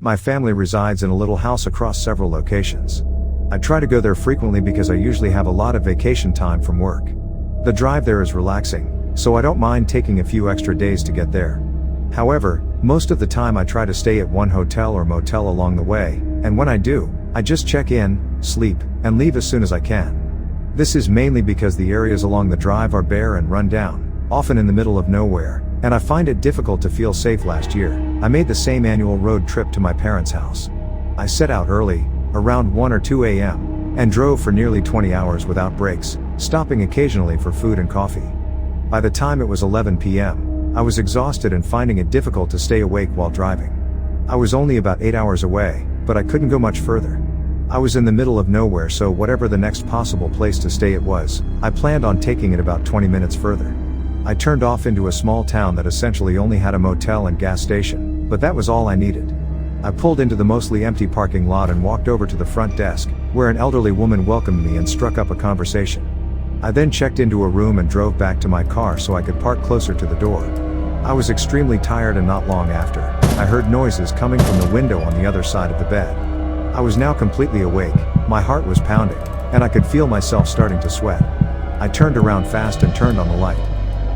My family resides in a little house across several locations. I try to go there frequently because I usually have a lot of vacation time from work. The drive there is relaxing, so I don't mind taking a few extra days to get there. However, most of the time I try to stay at one hotel or motel along the way, and when I do, I just check in, sleep, and leave as soon as I can. This is mainly because the areas along the drive are bare and run down, often in the middle of nowhere, and I find it difficult to feel safe. Last year, I made the same annual road trip to my parents' house. I set out early, around 1 or 2 a.m., and drove for nearly 20 hours without breaks, stopping occasionally for food and coffee. By the time it was 11 p.m., I was exhausted and finding it difficult to stay awake while driving. I was only about 8 hours away, but I couldn't go much further. I was in the middle of nowhere, so whatever the next possible place to stay it was, I planned on taking it about 20 minutes further. I turned off into a small town that essentially only had a motel and gas station, but that was all I needed. I pulled into the mostly empty parking lot and walked over to the front desk, where an elderly woman welcomed me and struck up a conversation. I then checked into a room and drove back to my car so I could park closer to the door. I was extremely tired, and not long after, I heard noises coming from the window on the other side of the bed. I was now completely awake, my heart was pounding, and I could feel myself starting to sweat. I turned around fast and turned on the light.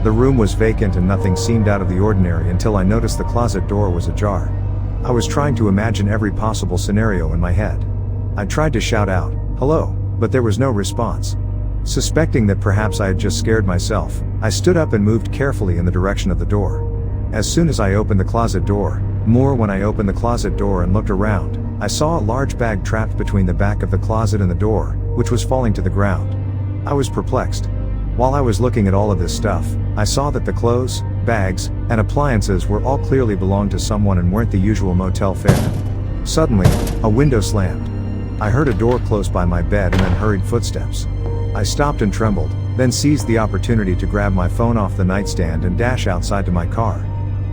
The room was vacant and nothing seemed out of the ordinary until I noticed the closet door was ajar. I was trying to imagine every possible scenario in my head. I tried to shout out, "Hello," but there was no response. Suspecting that perhaps I had just scared myself, I stood up and moved carefully in the direction of the door. As soon as I opened the closet door, when I opened the closet door and looked around, I saw a large bag trapped between the back of the closet and the door, which was falling to the ground. I was perplexed. While I was looking at all of this stuff, I saw that the clothes, bags, and appliances were all clearly belonged to someone and weren't the usual motel fare. Suddenly, a window slammed. I heard a door close by my bed and then hurried footsteps. I stopped and trembled, then seized the opportunity to grab my phone off the nightstand and dash outside to my car.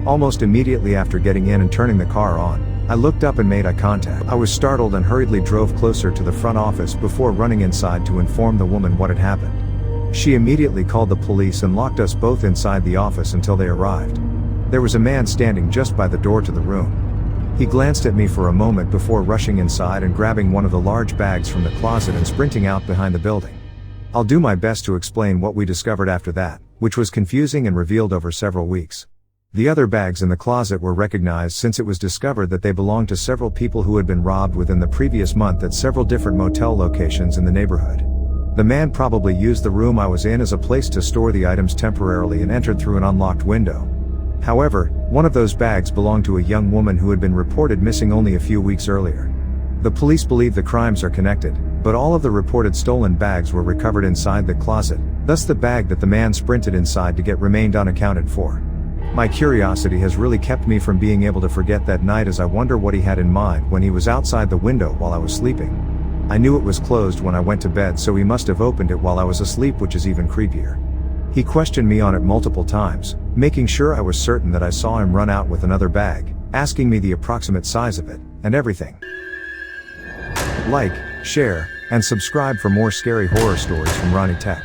Almost immediately after getting in and turning the car on, I looked up and made eye contact. I was startled and hurriedly drove closer to the front office before running inside to inform the woman what had happened. She immediately called the police and locked us both inside the office until they arrived. There was a man standing just by the door to the room. He glanced at me for a moment before rushing inside and grabbing one of the large bags from the closet and sprinting out behind the building. I'll do my best to explain what we discovered after that, which was confusing and revealed over several weeks. The other bags in the closet were recognized since it was discovered that they belonged to several people who had been robbed within the previous month at several different motel locations in the neighborhood. The man probably used the room I was in as a place to store the items temporarily and entered through an unlocked window. However, one of those bags belonged to a young woman who had been reported missing only a few weeks earlier. The police believe the crimes are connected, but all of the reported stolen bags were recovered inside the closet, thus the bag that the man sprinted inside to get remained unaccounted for. My curiosity has really kept me from being able to forget that night, as I wonder what he had in mind when he was outside the window while I was sleeping. I knew it was closed when I went to bed, so he must have opened it while I was asleep, which is even creepier. He questioned me on it multiple times, making sure I was certain that I saw him run out with another bag, asking me the approximate size of it, and everything. Like, share, and subscribe for more scary horror stories from Ronnie Tech.